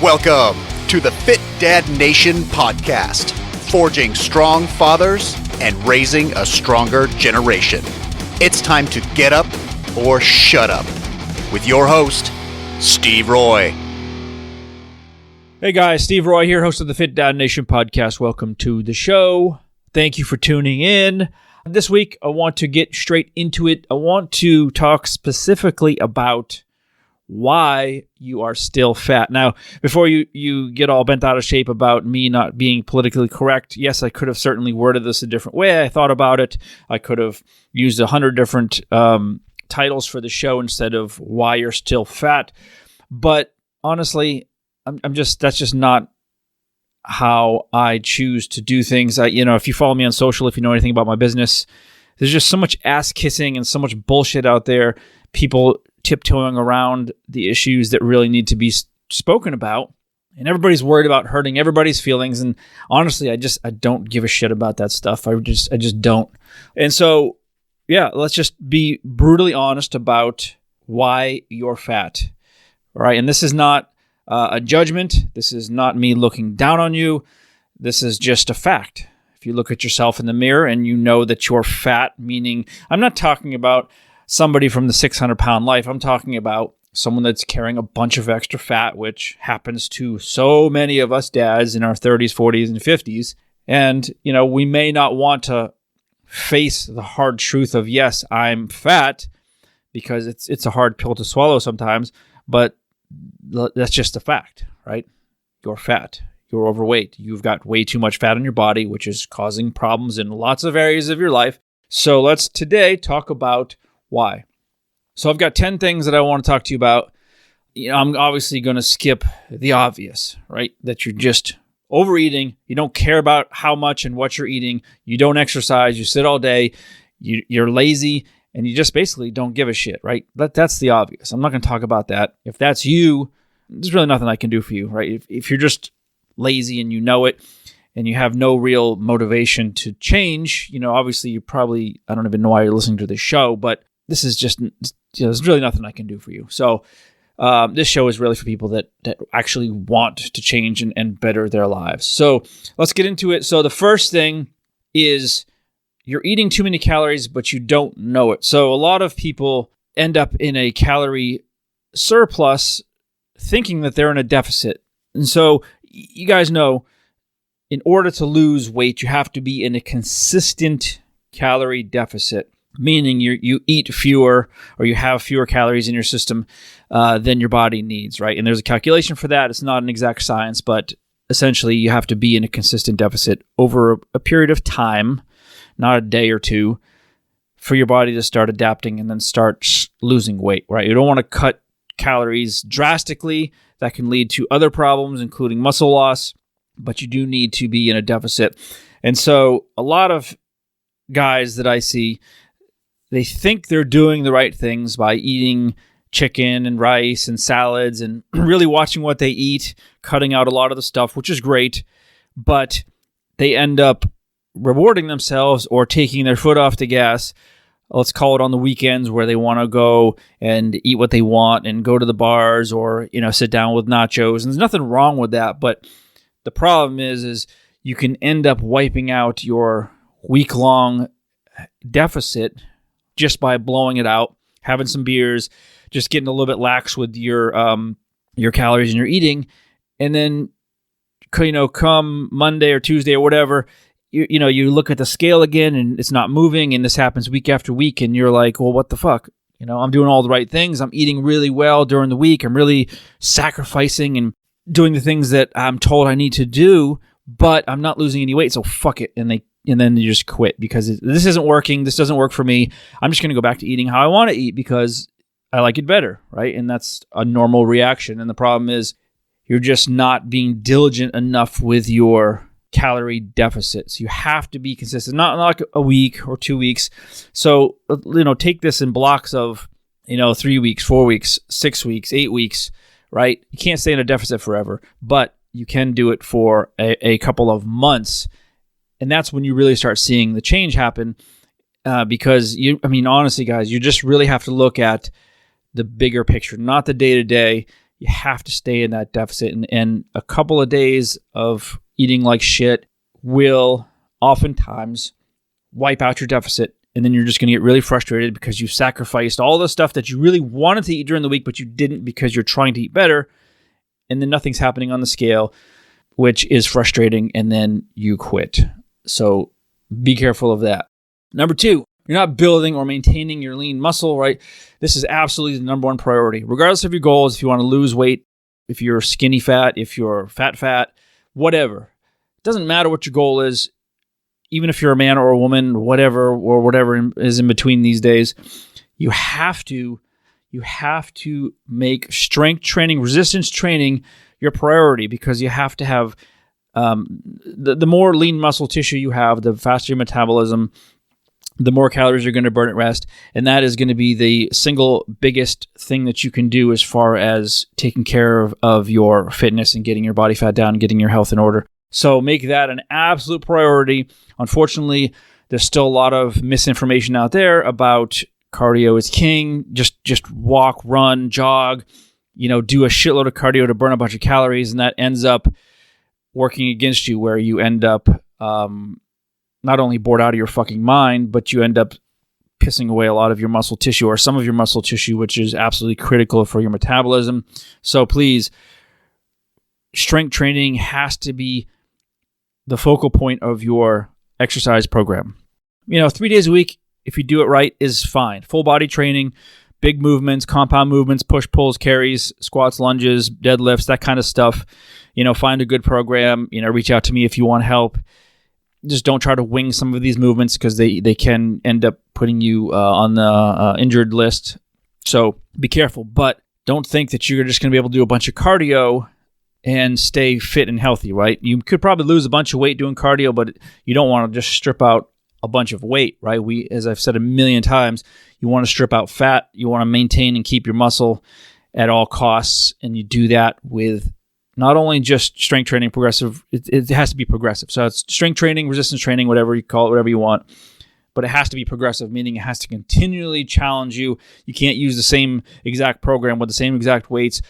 Welcome to the Fit Dad Nation podcast, forging strong fathers and raising a stronger generation. It's time to get up or shut up with your host, Steve Roy. Hey guys, Steve Roy here, host of the Fit Dad Nation podcast. Welcome to the show. Thank you for tuning in. This week, I want to get straight into it. I want to talk specifically about why you are still fat. Now, before you get all bent out of shape about me not being politically correct, yes, I could have certainly worded this a different way. I thought about it. I could have used 100 different titles for the show instead of why you're still fat. But honestly, that's just not how I choose to do things. If you follow me on social, if you know anything about my business, there's just so much ass kissing and so much bullshit out there. People tiptoeing around the issues that really need to be spoken about. And everybody's worried about hurting everybody's feelings. And honestly, I don't give a shit about that stuff. I just don't. And so, yeah, let's just be brutally honest about why you're fat. All right. And this is not a judgment. This is not me looking down on you. This is just a fact. If you look at yourself in the mirror and you know that you're fat, meaning I'm not talking about somebody from the 600-pound life. I'm talking about someone that's carrying a bunch of extra fat, which happens to so many of us dads in our 30s, 40s, and 50s. And, we may not want to face the hard truth of, yes, I'm fat, because it's a hard pill to swallow sometimes, but that's just a fact, right? You're fat. You're overweight. You've got way too much fat in your body, which is causing problems in lots of areas of your life. So let's today talk about why. So I've got 10 things that I want to talk to you about. I'm obviously going to skip the obvious, right? That you're just overeating. You don't care about how much and what you're eating. You don't exercise. You sit all day. You're lazy. And you just basically don't give a shit, right? That's the obvious. I'm not going to talk about that. If that's you, there's really nothing I can do for you, right? If you're just lazy and you know it, and you have no real motivation to change, obviously you probably, I don't even know why you're listening to this show, but this is just, there's really nothing I can do for you. So this show is really for people that actually want to change and better their lives. So let's get into it. So the first thing is you're eating too many calories, but you don't know it. So a lot of people end up in a calorie surplus thinking that they're in a deficit. And so you guys know, in order to lose weight, you have to be in a consistent calorie deficit, meaning you eat fewer or you have fewer calories in your system than your body needs, right? And there's a calculation for that. It's not an exact science, but essentially you have to be in a consistent deficit over a period of time, not a day or two, for your body to start adapting and then start losing weight, right? You don't want to cut calories drastically. That can lead to other problems, including muscle loss, but you do need to be in a deficit. And so a lot of guys that I see, they think they're doing the right things by eating chicken and rice and salads and really watching what they eat, cutting out a lot of the stuff, which is great, but they end up rewarding themselves or taking their foot off the gas, let's call it on the weekends, where they want to go and eat what they want and go to the bars or, sit down with nachos. And there's nothing wrong with that, but the problem is you can end up wiping out your week-long deficit just by blowing it out, having some beers, just getting a little bit lax with your calories and your eating, and then come Monday or Tuesday or whatever, you look at the scale again and it's not moving, and this happens week after week, and you're like, well, what the fuck? I'm doing all the right things. I'm eating really well during the week. I'm really sacrificing and doing the things that I'm told I need to do, but I'm not losing any weight, so fuck it. And then you just quit because this isn't working. This doesn't work for me. I'm just going to go back to eating how I want to eat because I like it better, right? And that's a normal reaction. And the problem is you're just not being diligent enough with your calorie deficits. You have to be consistent, not like a week or 2 weeks. So, take this in blocks of, 3 weeks, 4 weeks, 6 weeks, 8 weeks, right? You can't stay in a deficit forever, but you can do it for a couple of months. And that's when you really start seeing the change happen because honestly, guys, you just really have to look at the bigger picture, not the day-to-day. You have to stay in that deficit. And a couple of days of eating like shit will oftentimes wipe out your deficit. And then you're just going to get really frustrated because you sacrificed all the stuff that you really wanted to eat during the week, but you didn't because you're trying to eat better. And then nothing's happening on the scale, which is frustrating. And then you quit. So be careful of that. Number 2, you're not building or maintaining your lean muscle, right? This is absolutely the number one priority. Regardless of your goals, if you want to lose weight, if you're skinny fat, if you're fat, whatever. It doesn't matter what your goal is. Even if you're a man or a woman, whatever is in between these days, you have to make strength training, resistance training your priority, because you have to have the more lean muscle tissue you have, the faster your metabolism, the more calories you're going to burn at rest. And that is going to be the single biggest thing that you can do as far as taking care of your fitness and getting your body fat down, getting your health in order. So make that an absolute priority. Unfortunately, there's still a lot of misinformation out there about cardio is king. Just walk, run, jog, do a shitload of cardio to burn a bunch of calories, and that ends up working against you, where you end up not only bored out of your fucking mind, but you end up pissing away a lot of your muscle tissue, or some of your muscle tissue, which is absolutely critical for your metabolism. So please, strength training has to be the focal point of your exercise program. 3 days a week, if you do it right, is fine. Full body training, big movements, compound movements, push, pulls, carries, squats, lunges, deadlifts, that kind of stuff. Find a good program. Reach out to me if you want help. Just don't try to wing some of these movements, because they can end up putting you on the injured list. So be careful, but don't think that you're just going to be able to do a bunch of cardio and stay fit and healthy, right? You could probably lose a bunch of weight doing cardio, but you don't want to just strip out a bunch of weight, right? As I've said a million times, you want to strip out fat. You want to maintain and keep your muscle at all costs, and you do that with not only just strength training, progressive. It has to be progressive. So it's strength training, resistance training, whatever you call it, whatever you want. But it has to be progressive, meaning it has to continually challenge you. You can't use the same exact program with the same exact weights,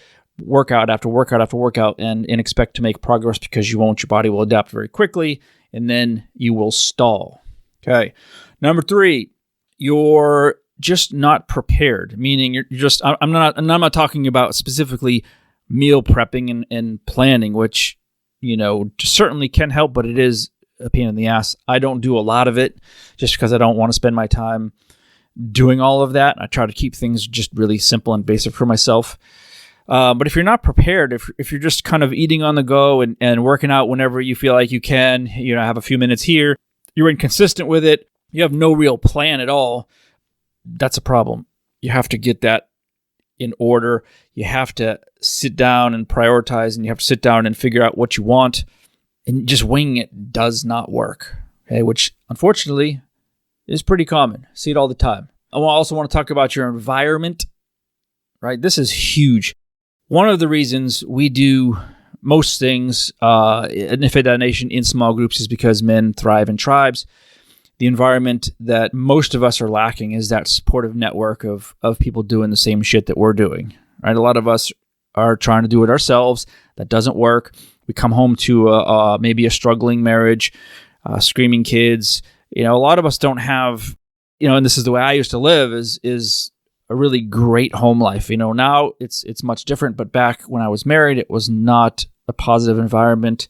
workout after workout after workout, and expect to make progress, because you won't. Your body will adapt very quickly, and then you will stall. Okay. Number 3, you're just not prepared, meaning you're just, I'm not talking about specifically meal prepping and planning, which, certainly can help, but it is a pain in the ass. I don't do a lot of it just because I don't want to spend my time doing all of that. I try to keep things just really simple and basic for myself. But if you're not prepared, if you're just kind of eating on the go and working out whenever you feel like you can, have a few minutes here, you're inconsistent with it, you have no real plan at all, that's a problem. You have to get that in order. You have to sit down and prioritize, and you have to sit down and figure out what you want. And just winging it does not work, okay? Which unfortunately is pretty common. See it all the time. I also want to talk about your environment, right? This is huge. One of the reasons we do most things in the Fit Nation in small groups is because men thrive in tribes. The environment that most of us are lacking is that supportive network of people doing the same shit that we're doing, right? A lot of us are trying to do it ourselves. That doesn't work. We come home to maybe a struggling marriage, screaming kids. A lot of us don't have, and this is the way I used to live, is a really great home life. Now it's much different, but back when I was married, it was not a positive environment.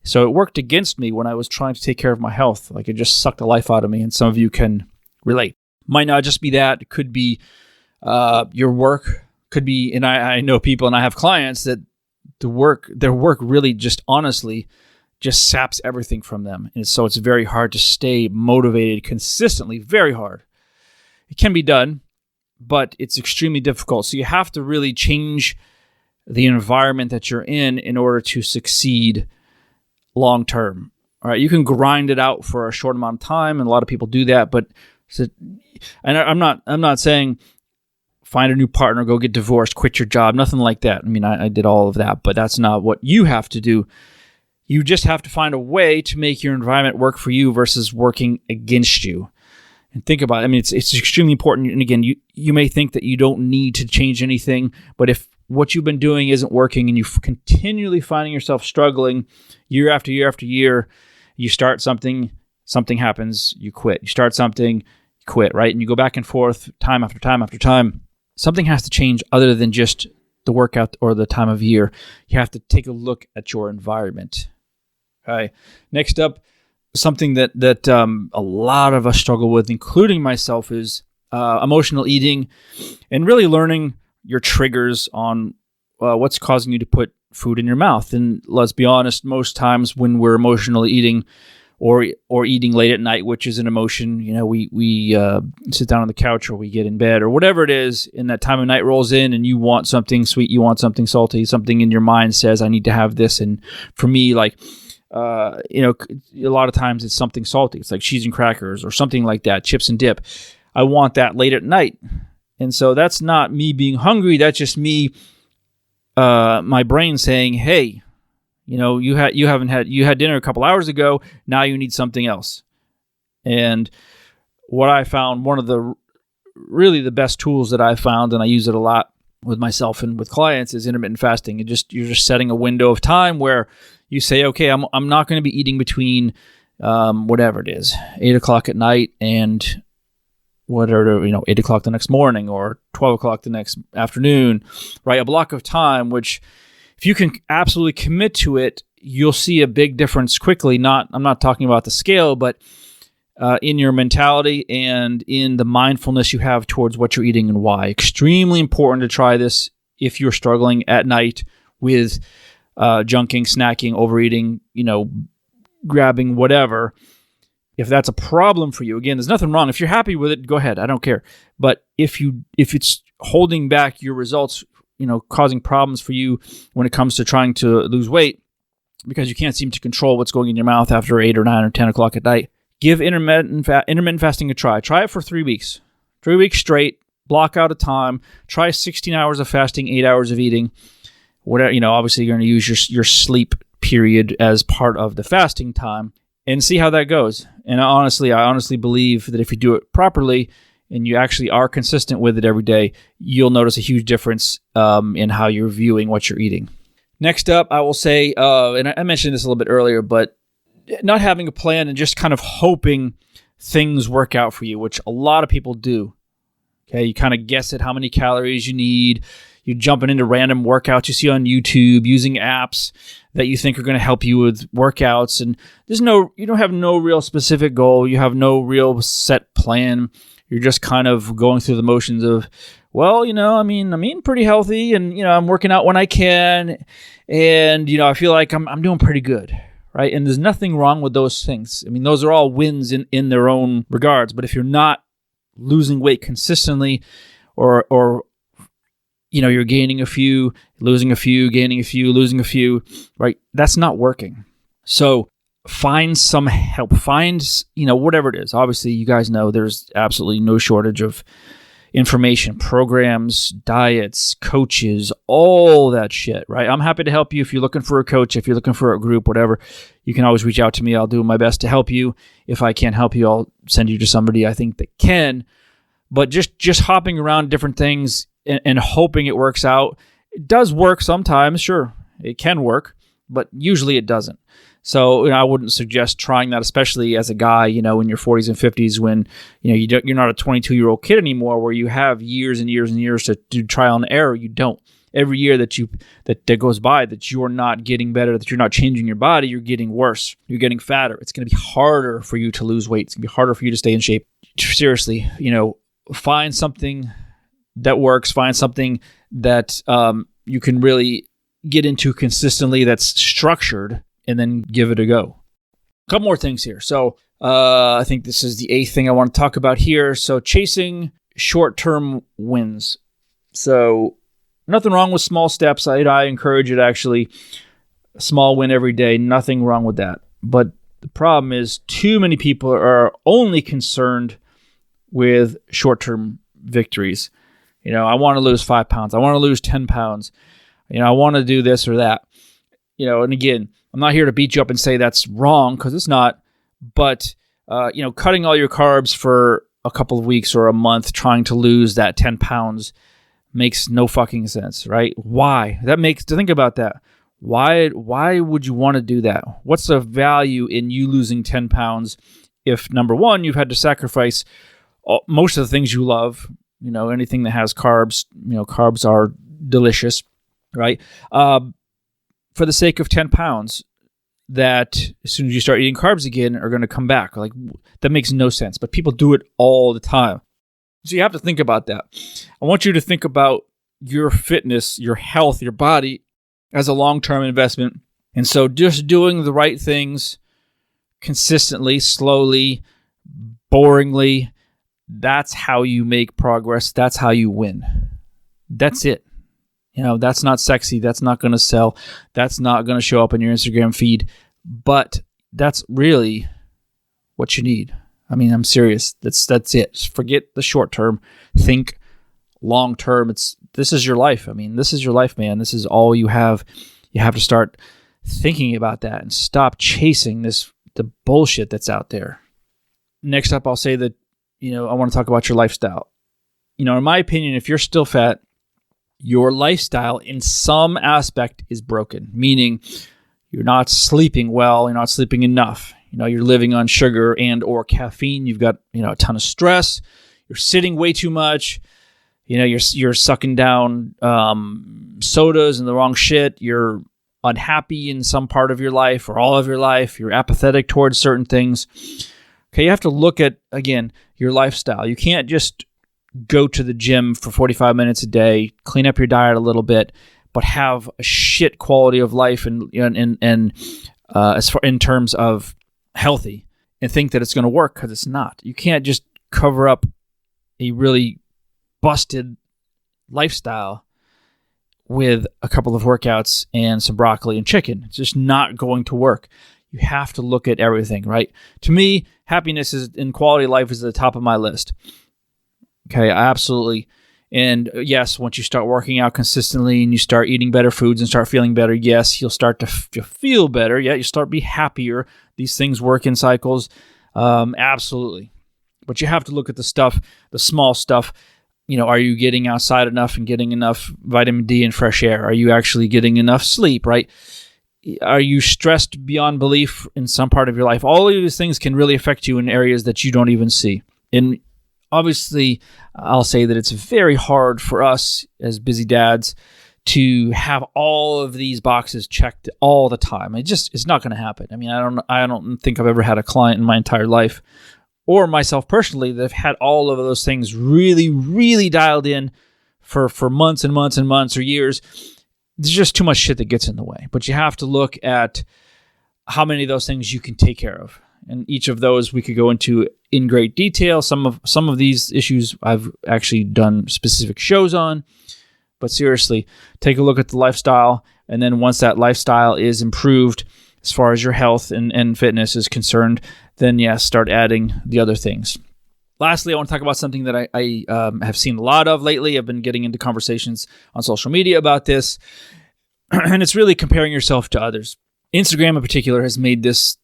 So it worked against me when I was trying to take care of my health. Like, it just sucked the life out of me, and some of you can relate. Might not just be that. It could be your work. Could be, and I know people, and I have clients that their work really just honestly just saps everything from them. And so it's very hard to stay motivated consistently, very hard. It can be done, but it's extremely difficult. So you have to really change the environment that you're in order to succeed long term. All right, you can grind it out for a short amount of time, and a lot of people do that. But I'm not saying find a new partner, go get divorced, quit your job, nothing like that. I mean, I did all of that, but that's not what you have to do. You just have to find a way to make your environment work for you versus working against you. And think about it. I mean, it's extremely important. And again, you may think that you don't need to change anything, but if what you've been doing isn't working and you're continually finding yourself struggling year after year after year, you start something happens, you quit. You start something, you quit, right? And you go back and forth time after time after time. Something has to change other than just the workout or the time of year. You have to take a look at your environment. Okay. Next up, something that a lot of us struggle with, including myself, is emotional eating, and really learning your triggers on what's causing you to put food in your mouth. And let's be honest, most times when we're emotionally eating or eating late at night, which is an emotion, we sit down on the couch or we get in bed or whatever it is, and that time of night rolls in and you want something sweet, you want something salty, something in your mind says, I need to have this. And for me, a lot of times it's something salty. It's like cheese and crackers or something like that, chips and dip. I want that late at night. And so that's not me being hungry. That's just me, my brain saying, hey, you had dinner a couple hours ago. Now you need something else. And what I found, one of the best tools that I found, and I use it a lot with myself and with clients, is intermittent fasting. You're just setting a window of time where you say, okay, I'm not going to be eating between whatever it is, 8 o'clock at night and whatever, 8 o'clock the next morning or 12 o'clock the next afternoon, right? A block of time, which if you can absolutely commit to it, you'll see a big difference quickly. I'm not talking about the scale, but in your mentality and in the mindfulness you have towards what you're eating and why. Extremely important to try this if you're struggling at night with junking, snacking, overeating, grabbing, whatever. If that's a problem for you, again, there's nothing wrong. If you're happy with it, go ahead. I don't care. But if it's holding back your results, causing problems for you when it comes to trying to lose weight because you can't seem to control what's going in your mouth after 8 or 9 or 10 o'clock at night, give intermittent fasting a try. Try it for 3 weeks. 3 weeks straight. Block out a time. Try 16 hours of fasting, 8 hours of eating. Whatever, obviously you're going to use your sleep period as part of the fasting time and see how that goes. And I honestly believe that if you do it properly and you actually are consistent with it every day, you'll notice a huge difference in how you're viewing what you're eating. Next up, I will say, and I mentioned this a little bit earlier, but not having a plan and just kind of hoping things work out for you, which a lot of people do. Okay, you kind of guess at how many calories you need. You're jumping into random workouts you see on YouTube, using apps that you think are going to help you with workouts, and you don't have no real specific goal. You have no real set plan. You're just kind of going through the motions of, well, I'm eating pretty healthy, and I'm working out when I can, and I feel like I'm doing pretty good, right? And there's nothing wrong with those things. Those are all wins in their own regards. But if you're not losing weight consistently, or you're gaining a few, losing a few, gaining a few, losing a few, right? That's not working. So find some help. Find, whatever it is. Obviously, you guys know there's absolutely no shortage of information, programs, diets, coaches, all that shit, right? I'm happy to help you if you're looking for a coach, if you're looking for a group, whatever. You can always reach out to me. I'll do my best to help you. If I can't help you, I'll send you to somebody I think that can. But just hopping around different things and hoping it works out. It does work sometimes, sure. It can work, but usually it doesn't. So I wouldn't suggest trying that, especially as a guy, in your 40s and 50s when you're not a 22-year-old kid anymore, where you have years and years and years to do trial and error. You don't. Every year that goes by that you're not getting better, that you're not changing your body, you're getting worse. You're getting fatter. It's going to be harder for you to lose weight. It's going to be harder for you to stay in shape. Seriously, find something that works. Find something that you can really get into consistently, that's structured, and then give it a go. A couple more things here. So I think this is the 8th thing I want to talk about here. So chasing short-term wins. So nothing wrong with small steps. I encourage it, actually. A small win every day, nothing wrong with that. But the problem is too many people are only concerned with short-term victories. I want to lose 5 pounds. I want to lose 10 pounds. I want to do this or that. And again, I'm not here to beat you up and say that's wrong, because it's not. But, cutting all your carbs for a couple of weeks or a month, trying to lose that 10 pounds makes no fucking sense, right? Why? Think about that. Why would you want to do that? What's the value in you losing 10 pounds if, number one, you've had to sacrifice most of the things you love, anything that has carbs, carbs are delicious, right? For the sake of 10 pounds that as soon as you start eating carbs again are going to come back. Like, that makes no sense, but people do it all the time. So you have to think about that. I want you to think about your fitness, your health, your body as a long-term investment. And so just doing the right things consistently, slowly, boringly, that's how you make progress. That's how you win. That's it. That's not sexy. That's not going to sell. That's not going to show up in your Instagram feed. But that's really what you need. I mean, I'm serious. That's it. Just forget the short term. Think long term. This is your life. I mean, this is your life, man. This is all you have. You have to start thinking about that and stop chasing the bullshit that's out there. Next up, I'll say that, I want to talk about your lifestyle. In my opinion, if you're still fat, your lifestyle in some aspect is broken, meaning you're not sleeping well, you're not sleeping enough. You're living on sugar and or caffeine. You've got, a ton of stress. You're sitting way too much. You're sucking down sodas and the wrong shit. You're unhappy in some part of your life or all of your life. You're apathetic towards certain things. Okay, you have to look at, again, your lifestyle. You can't just go to the gym for 45 minutes a day, clean up your diet a little bit, but have a shit quality of life and as far in terms of healthy, and think that it's going to work, because it's not. You can't just cover up a really busted lifestyle with a couple of workouts and some broccoli and chicken. It's just not going to work. You have to look at everything, right? To me, happiness and quality of life is at the top of my list. Okay, absolutely. And yes, once you start working out consistently and you start eating better foods and start feeling better, yes, you'll start to feel better. Yeah, you start to be happier. These things work in cycles. Absolutely. But you have to look at the stuff, the small stuff. Are you getting outside enough and getting enough vitamin D and fresh air? Are you actually getting enough sleep, right? Are you stressed beyond belief in some part of your life? All of these things can really affect you in areas that you don't even see. And obviously, I'll say that it's very hard for us as busy dads to have all of these boxes checked all the time. It's not going to happen. I mean, I don't think I've ever had a client in my entire life, or myself personally, that have had all of those things really, really dialed in for months and months and months or years. There's just too much shit that gets in the way. But you have to look at how many of those things you can take care of. And each of those we could go into in great detail. Some of these issues I've actually done specific shows on. But seriously, take a look at the lifestyle. And then once that lifestyle is improved as far as your health and fitness is concerned, then yes, start adding the other things. Lastly, I want to talk about something that I have seen a lot of lately. I've been getting into conversations on social media about this. And it's really comparing yourself to others. Instagram in particular has made this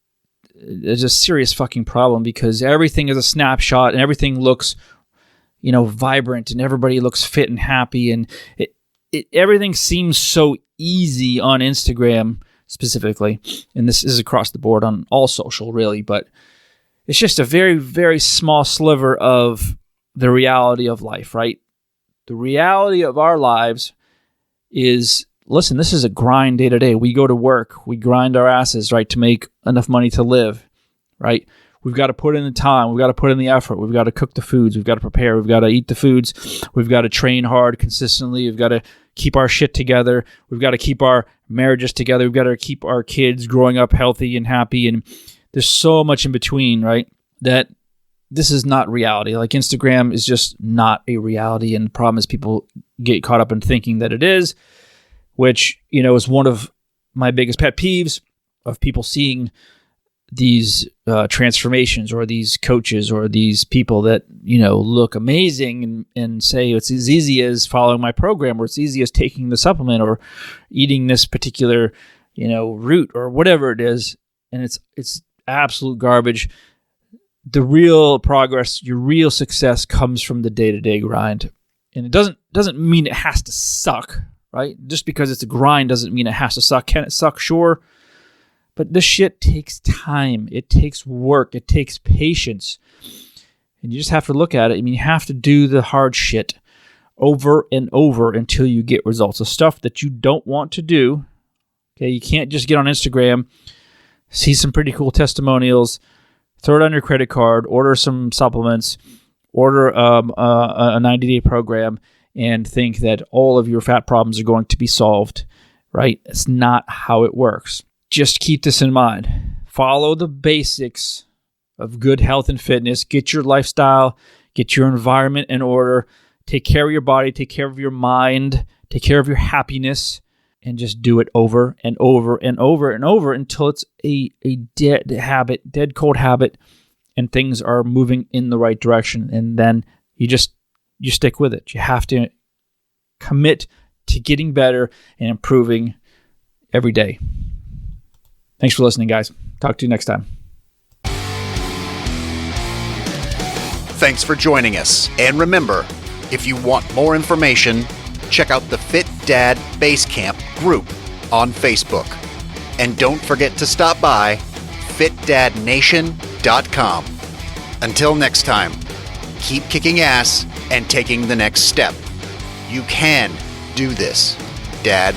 a serious fucking problem, because everything is a snapshot and everything looks, vibrant, and everybody looks fit and happy. And everything seems so easy on Instagram specifically. And this is across the board on all social, really. But it's just a very, very small sliver of the reality of life, right? The reality of our lives is, listen, this is a grind day to day. We go to work. We grind our asses, right, to make enough money to live, right? We've got to put in the time. We've got to put in the effort. We've got to cook the foods. We've got to prepare. We've got to eat the foods. We've got to train hard consistently. We've got to keep our shit together. We've got to keep our marriages together. We've got to keep our kids growing up healthy and happy. And there's so much in between, right, that this is not reality. Like, Instagram is just not a reality. And the problem is people get caught up in thinking that it is, which, is one of my biggest pet peeves of people seeing these transformations or these coaches or these people that, look amazing and say it's as easy as following my program, or it's easy as taking the supplement or eating this particular, root or whatever it is. And it's absolute garbage. The real progress, your real success comes from the day-to-day grind. And it doesn't doesn't mean it has to suck, right? Just because it's a grind doesn't mean it has to suck. Can it suck? Sure. But this shit takes time. It takes work. It takes patience. And you just have to look at it. I mean, you have to do the hard shit over and over until you get results. The stuff that you don't want to do. Okay, you can't just get on Instagram, see some pretty cool testimonials, throw it on your credit card, order some supplements, order a 90-day program, and think that all of your fat problems are going to be solved, right? It's not how it works. Just keep this in mind. Follow the basics of good health and fitness. Get your lifestyle, get your environment in order, take care of your body, take care of your mind, take care of your happiness, and just do it over and over and over and over until it's a dead habit, dead cold habit, and things are moving in the right direction. And then you stick with it. You have to commit to getting better and improving every day. Thanks for listening, guys. Talk to you next time. Thanks for joining us. And remember, if you want more information, check out the Fit Dad Basecamp group on Facebook. And don't forget to stop by fitdadnation.com. Until next time, keep kicking ass and taking the next step. You can do this, Dad.